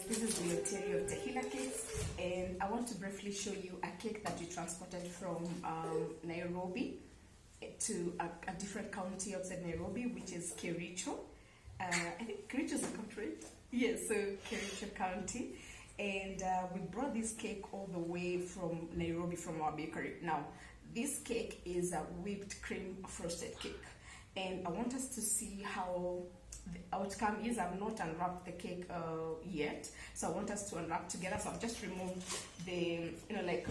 This is the Ontario of Tehila Cakes, and I want to briefly show you a cake that we transported from Nairobi to a different county outside Nairobi, which is Kericho. I think Kericho is a country. Yes, so Kericho County. And we brought this cake all the way from Nairobi from our bakery. Now, this cake is a whipped cream frosted cake. And I want us to see how the outcome is. I've not unwrapped the cake yet, so I want us to unwrap together. So I've just removed the, like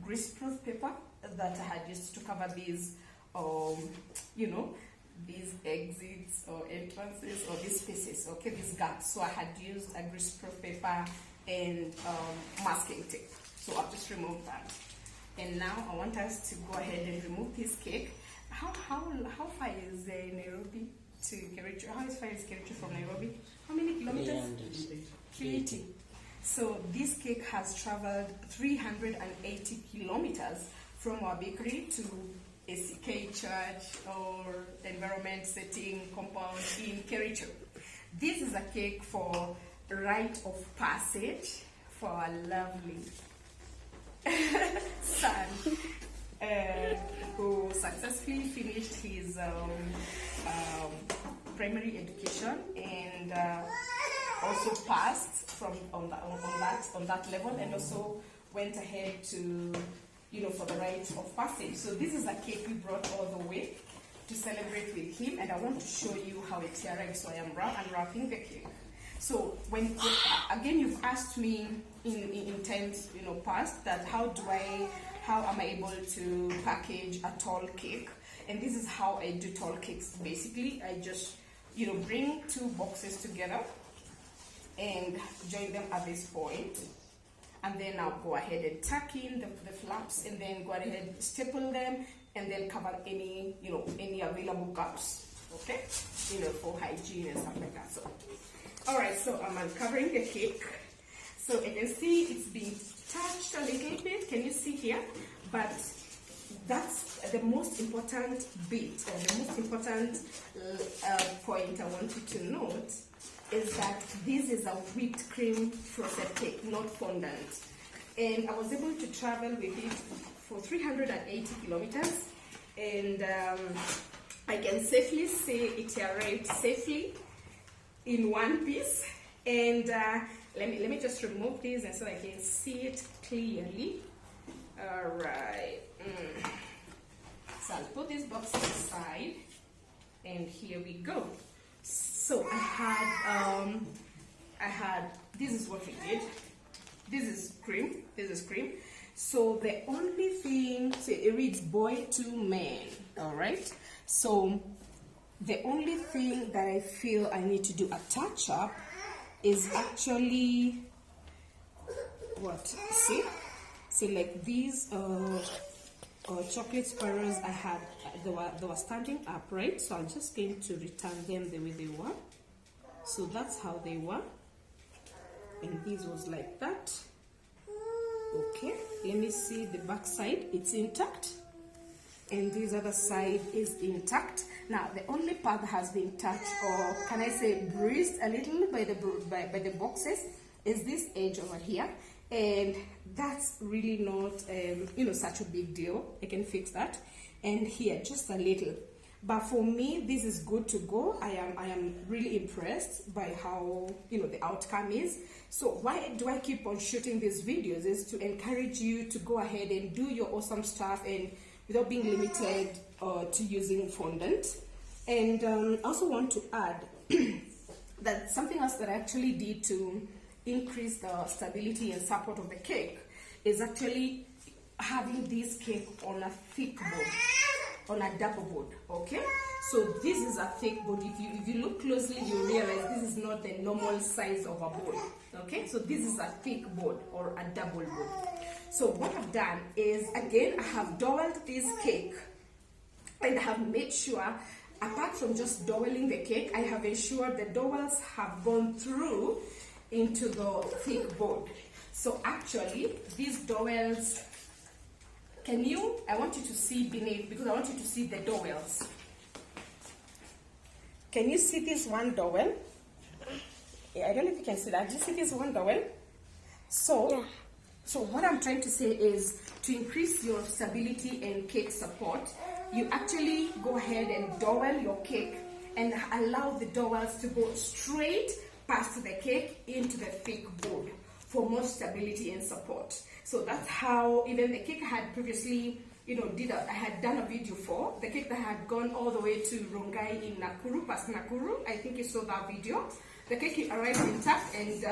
greaseproof paper that I had used to cover these, these exits or entrances or these spaces, okay, these gaps. So I had used a greaseproof paper and masking tape. So I've just removed that. And now I want us to go ahead and remove this cake. How far is Nairobi to Kericho? How far is Kericho from Nairobi? How many kilometers? 380. So this cake has traveled 380 kilometers from our bakery to a CK church or environment setting compound in Kericho. This is a cake for rite of passage for our lovely son who successfully finished his primary education and also passed from on that level, and also went ahead to for the rite of passage. So this is a cake we brought all the way to celebrate with him, and I want to show you how it arrived. So I am unwrapping the cake. So when again you've asked me in times past that how am I able to package a tall cake, and this is how I do tall cakes. Basically, I just bring two boxes together and join them at this point, and then I'll go ahead and tuck in the flaps, and then go ahead staple them, and then cover any any available gaps, okay, for hygiene and stuff like that. So all right, so I'm uncovering the cake. So you can see it's been touched a little bit. Can you see here? But that's the most important bit, or the most important point I want you to note, is that this is a whipped cream frosted cake, not fondant. And I was able to travel with it for 380 kilometers, and I can safely say it arrived safely in one piece. And let me just remove this and so I can see it clearly. All right. So I'll put this box aside, and here we go. So I had this is what we did. This is cream. So the only thing, so it reads boy to man. All right. So the only thing that I feel I need to do a touch up is actually what? See, like these chocolate sparrows I had, they were standing up, right? So I'm just going to return them the way they were. So that's how they were, and this was like that. Okay, let me see the back side. It's intact, and this other side is intact. Now the only part that has been touched, or can I say bruised a little by the boxes, is this edge over here, and that's really not such a big deal. I can fix that. And here just a little, but for me this is good to go. I am really impressed by how the outcome is. So why do I keep on shooting these videos? Is to encourage you to go ahead and do your awesome stuff, and without being limited to using fondant. And I also want to add that something else that I actually did to increase the stability and support of the cake is actually having this cake on a thick board, on a double board. Okay, so this is a thick board. If you look closely, you realize this is not the normal size of a board. Okay, so this is a thick board or a double board. So what I've done is, again, I have doweled this cake, and I have made sure, apart from just doweling the cake, I have ensured the dowels have gone through into the thick board. So actually, these dowels, I want you to see beneath, because I want you to see the dowels. Can you see this one dowel? I don't know if you can see that. Do you see this one, Dowell? So, Yeah. So what I'm trying to say is, to increase your stability and cake support, you actually go ahead and dowel your cake and allow the dowels to go straight past the cake into the thick board for more stability and support. So that's how even the cake I had previously, I had done a video for the cake that had gone all the way to Rongai in Nakuru, past Nakuru. I think you saw that video. The cake arrived intact, and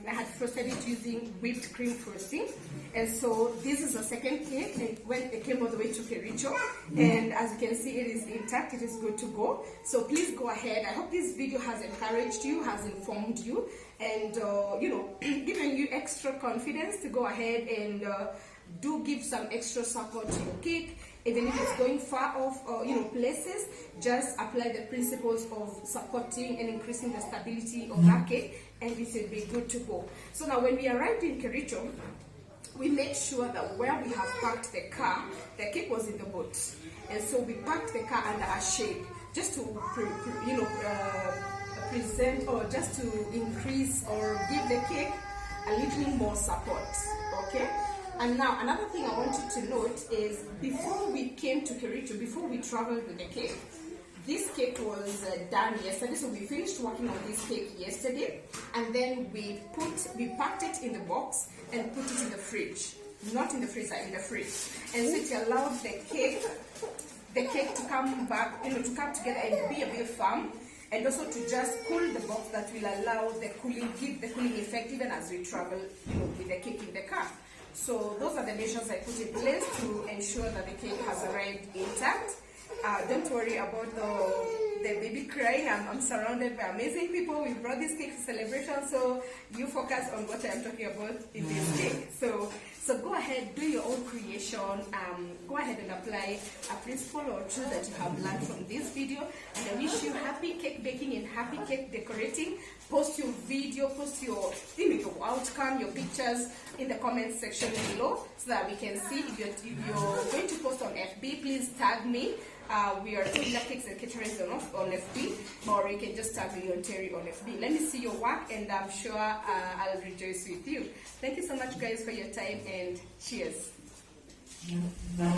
I had frosted it using whipped cream frosting. And so this is the second cake, and when it came all the way to Kericho, and as you can see, it is intact, it is good to go. So please go ahead. I hope this video has encouraged you, has informed you, and given you extra confidence to go ahead and do give some extra support to your cake. Even if it's going far off places, just apply the principles of supporting and increasing the stability of that cake, and it will be good to go. So now when we arrived in Kericho, we made sure that where we have parked the car, the cake was in the boat. And so we parked the car under a shade, just to present, or just to increase or give the cake a little more support, okay? And now another thing I want you to note is, before we came to Kericho, before we traveled with the cake, this cake was done yesterday. So we finished working on this cake yesterday, and then we packed it in the box and put it in the fridge, not in the freezer, in the fridge. And so it allowed the cake to come back, to come together and be a bit firm, and also to just cool the box, that will allow the cooling, give the cooling effect even as we travel, with the cake in the car. So those are the measures I put in place to ensure that the cake has arrived intact. Don't worry about the baby crying. I'm surrounded by amazing people. We brought this cake to celebration, so you focus on what I'm talking about in this cake. So go ahead, do your own creation. Go ahead and apply a principle or two that you have learned from this video. And I wish you happy cake baking and happy cake decorating. Post your video, post your outcome, your pictures in the comment section below, so that we can see. If you're going to post on FB, please tag me. We are Taylor Cakes and Catering on FB, or you can just tag me on Terry on FB. Let me see your work, and I'm sure I'll rejoice with you. Thank you so much, guys, for your time, and cheers.